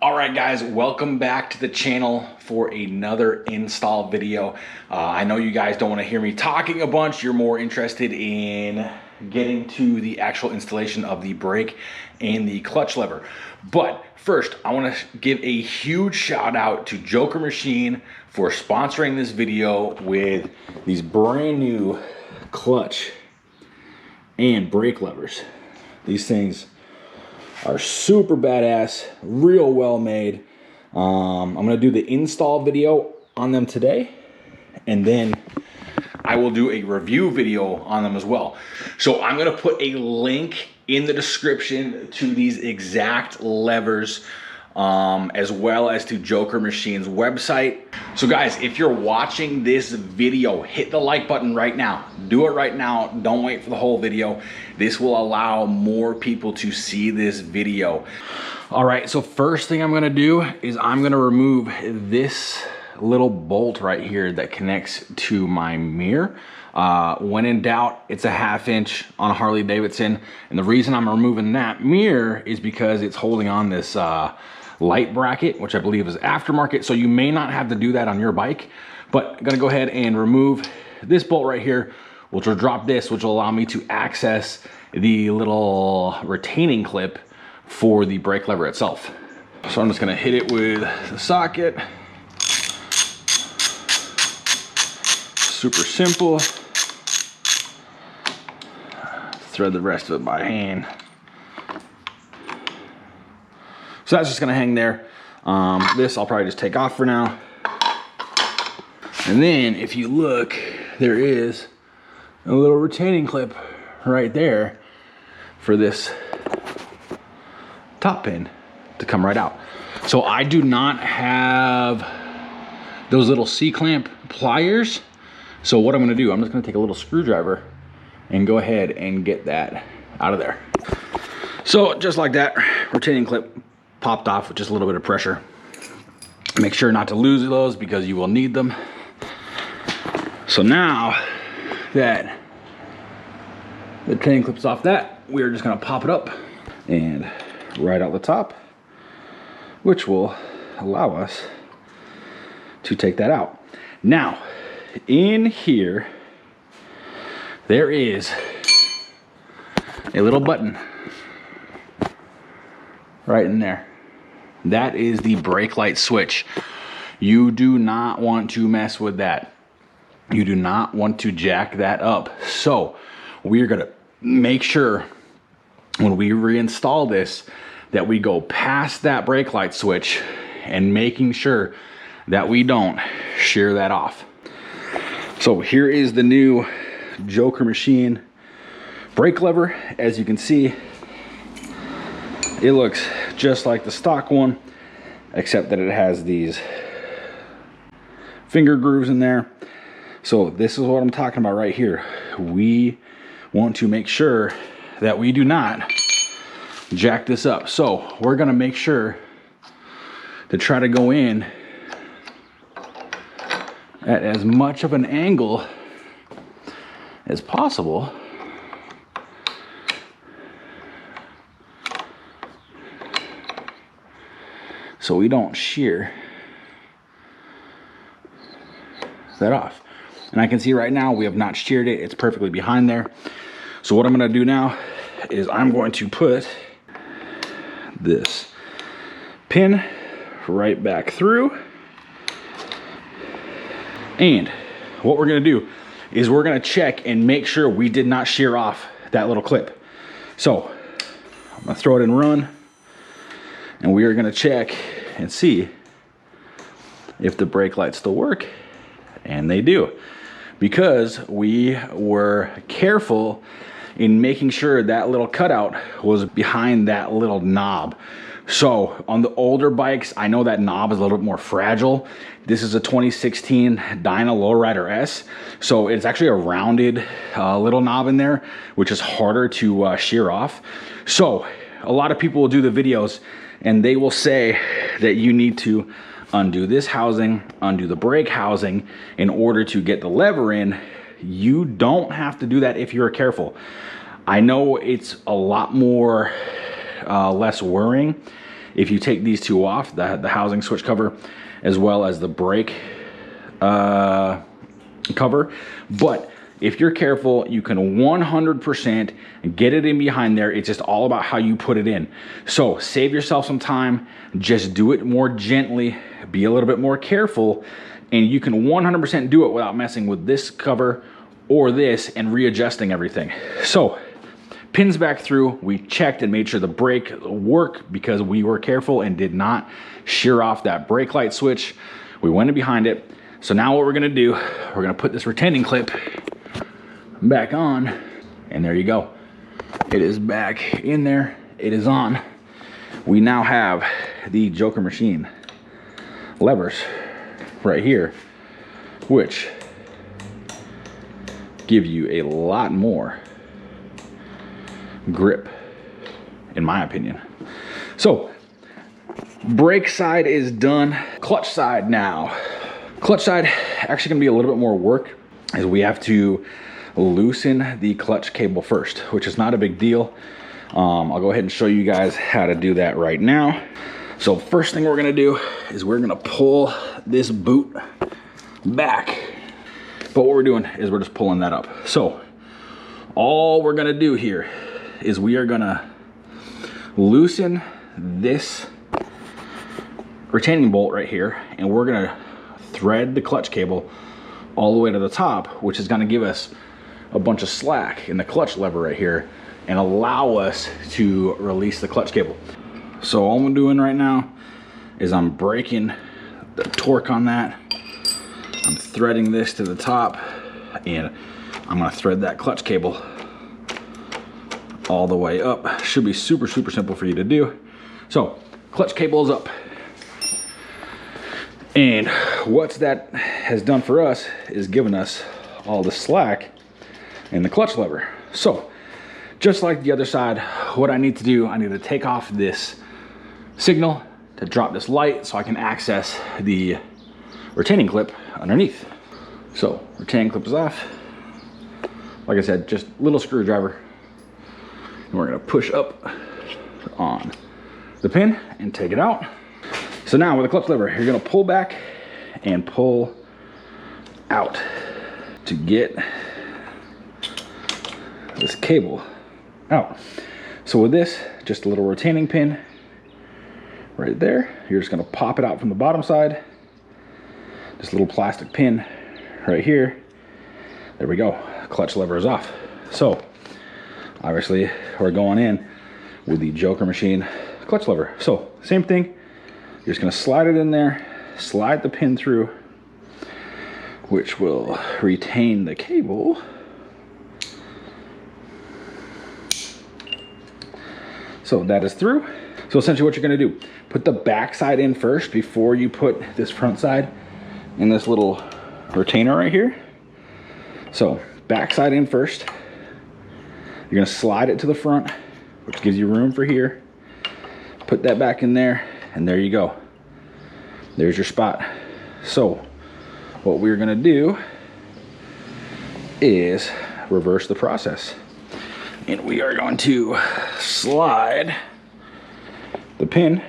All right, guys, welcome back to the channel for another install video. I know you guys don't want to hear me talking a bunch. You're more interested in getting to the actual installation of the brake and the clutch lever. But first, I want to give a huge shout out to Joker Machine for sponsoring this video with these brand new clutch and brake levers. These things are super badass, real well made. I'm gonna do the install video on them today, and then I will do a review video on them as well. So I'm gonna put a link in the description to these exact levers, as well as to Joker Machine's website. So guys, if you're watching this video, hit the like button right now. Do it right now, don't wait for the whole video. This will allow more people to see this video. All right, so first thing I'm gonna do is I'm gonna remove this little bolt right here that connects to my mirror. When in doubt, it's a 1/2 inch on a Harley-Davidson. And the reason I'm removing that mirror is because it's holding on this light bracket, which I believe is aftermarket. So you may not have to do that on your bike, but I'm gonna go ahead and remove this bolt right here, which will drop this, which will allow me to access the little retaining clip for the brake lever itself. So I'm just gonna hit it with the socket. Super simple. Thread the rest of it by hand. So that's just gonna hang there. This I'll probably just take off for now. And then if you look, there is a little retaining clip right there for this top pin to come right out. So I do not have those little C-clamp pliers. So what I'm gonna do, I'm just gonna take a little screwdriver and go ahead and get that out of there. So just like that, retaining clip popped off with just a little bit of pressure. Make sure not to lose those because you will need them. So now that the retaining clip's off that, we're just gonna pop it up and right out the top, which will allow us to take that out. Now, in here, there is a little button right in there. That is the brake light switch. You do not want to mess with that. You do not want to jack that up. So we're gonna make sure when we reinstall this that we go past that brake light switch and making sure that we don't shear that off. So here is the new Joker Machine brake lever. As you can see, it looks just like the stock one, except that it has these finger grooves in there. So this is what I'm talking about right here. We want to make sure that we do not jack this up. So we're gonna make sure to try to go in at as much of an angle as possible so we don't shear that off. And I can see right now we have not sheared it. It's perfectly behind there. So what I'm gonna do now is I'm going to put this pin right back through. And what we're gonna do is we're gonna check and make sure we did not shear off that little clip. So I'm gonna throw it in run, and we are gonna check and see if the brake lights still work, and they do, because we were careful in making sure that little cutout was behind that little knob. So on the older bikes, I know that knob is a little bit more fragile. This is a 2016 Dyna Lowrider S. So it's actually a rounded little knob in there, which is harder to shear off. So a lot of people will do the videos and they will say that you need to undo this housing, undo the brake housing in order to get the lever in. You don't have to do that if you're careful. I know it's a lot more less worrying if you take these two off, the housing switch cover, as well as the brake cover. But if you're careful, you can 100% get it in behind there. It's just all about how you put it in. So save yourself some time, just do it more gently, be a little bit more careful, and you can 100% do it without messing with this cover or this and readjusting everything. So pins back through, we checked and made sure the brake worked because we were careful and did not shear off that brake light switch. We went in behind it. So now what we're gonna do, we're gonna put this retaining clip back on, and there you go. It is back in there, it is on. We now have the Joker Machine levers right here, which give you a lot more grip, in my opinion. So brake side is done. Clutch side now. Clutch side actually gonna be a little bit more work, as we have to loosen the clutch cable first, which is not a big deal. I'll go ahead and show you guys how to do that right now. So first thing we're gonna do is we're gonna pull this boot back. But what we're doing is we're just pulling that up. So all we're gonna do here is we are gonna loosen this retaining bolt right here, and we're gonna thread the clutch cable all the way to the top, which is gonna give us a bunch of slack in the clutch lever right here and allow us to release the clutch cable. So all I'm doing right now is I'm breaking the torque on that. I'm threading this to the top, and I'm gonna thread that clutch cable all the way up. Should be super, super simple for you to do. So clutch cable is up. And what that has done for us is given us all the slack in the clutch lever. So just like the other side, what I need to do, I need to take off this signal to drop this light so I can access the retaining clip underneath. So retaining clip is off. Like I said, just little screwdriver. And we're gonna push up on the pin and take it out. So now with the clutch lever, you're gonna pull back and pull out to get this cable out. So with this, just a little retaining pin right there. You're just gonna pop it out from the bottom side. This little plastic pin right here. There we go, clutch lever is off. So obviously we're going in with the Joker Machine clutch lever. So same thing, you're just gonna slide it in there, slide the pin through, which will retain the cable. So that is through. So essentially what you're gonna do, put the back side in first before you put this front side in this little retainer right here. So back side in first. You're gonna slide it to the front, which gives you room for here. Put that back in there, and there you go. There's your spot. So what we're gonna do is reverse the process. And we are going to slide the pin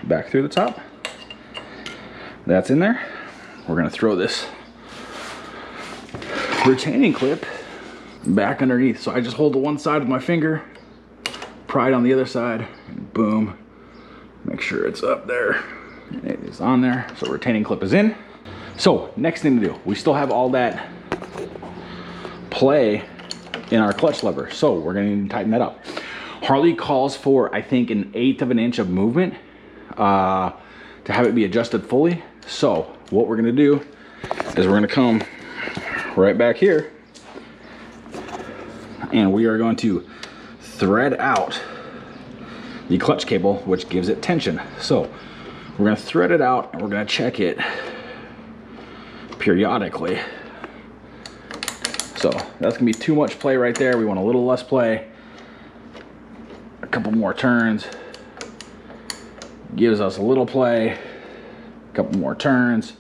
back through the top. That's in there. We're gonna throw this retaining clip back underneath. So I just hold the one side with my finger, pry it on the other side, and boom, make sure it's up there. It is on there, so retaining clip is in. So next thing to do, we still have all that play in our clutch lever, so we're gonna need to tighten that up. Harley calls for, I think, 1/8 of an inch of movement to have it be adjusted fully. So what we're gonna do is we're gonna come right back here, and we are going to thread out the clutch cable, which gives it tension. So we're gonna thread it out, and we're gonna check it periodically. So that's gonna be too much play right there. We want a little less play. A couple more turns. Gives us a little play. A couple more turns.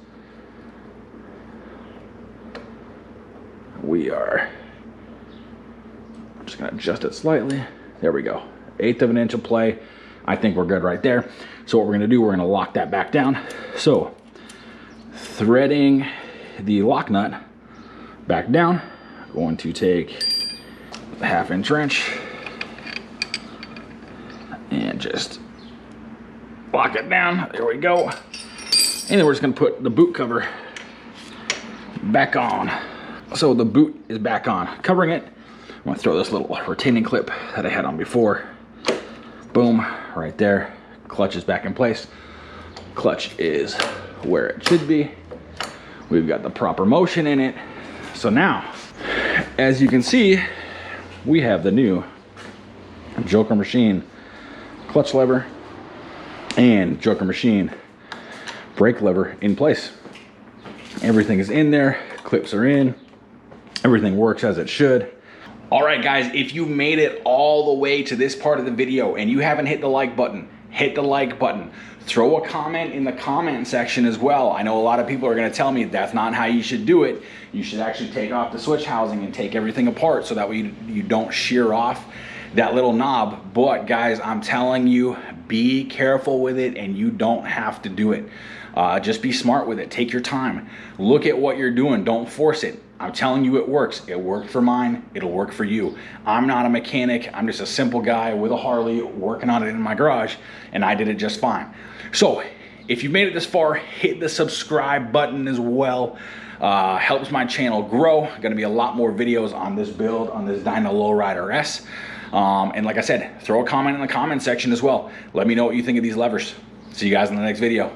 We are just gonna adjust it slightly. There we go. 1/8 of an inch of play. I think we're good right there. So what we're gonna do, we're gonna lock that back down. So threading the lock nut back down, going to take the 1/2" wrench and just lock it down. There we go. And then we're just gonna put the boot cover back on. So the boot is back on. Covering it, I'm gonna throw this little retaining clip that I had on before. Boom, right there. Clutch is back in place. Clutch is where it should be. We've got the proper motion in it. So now, as you can see, we have the new Joker Machine clutch lever and Joker Machine brake lever in place. Everything is in there, clips are in, everything works as it should. All right, guys, if you made it all the way to this part of the video and you haven't hit the like button, hit the like button. Throw a comment in the comment section as well. I know a lot of people are gonna tell me that's not how you should do it. You should actually take off the switch housing and take everything apart so that way you don't shear off that little knob. But guys, I'm telling you, be careful with it and you don't have to do it. Just be smart with it, take your time. Look at what you're doing, don't force it. I'm telling you it works. It worked for mine, it'll work for you. I'm not a mechanic, I'm just a simple guy with a Harley working on it in my garage, and I did it just fine. So, if you've made it this far, hit the subscribe button as well. Helps my channel grow. Gonna be a lot more videos on this build, on this Dyna Lowrider S. And like I said, throw a comment in the comment section as well. Let me know what you think of these levers. See you guys in the next video.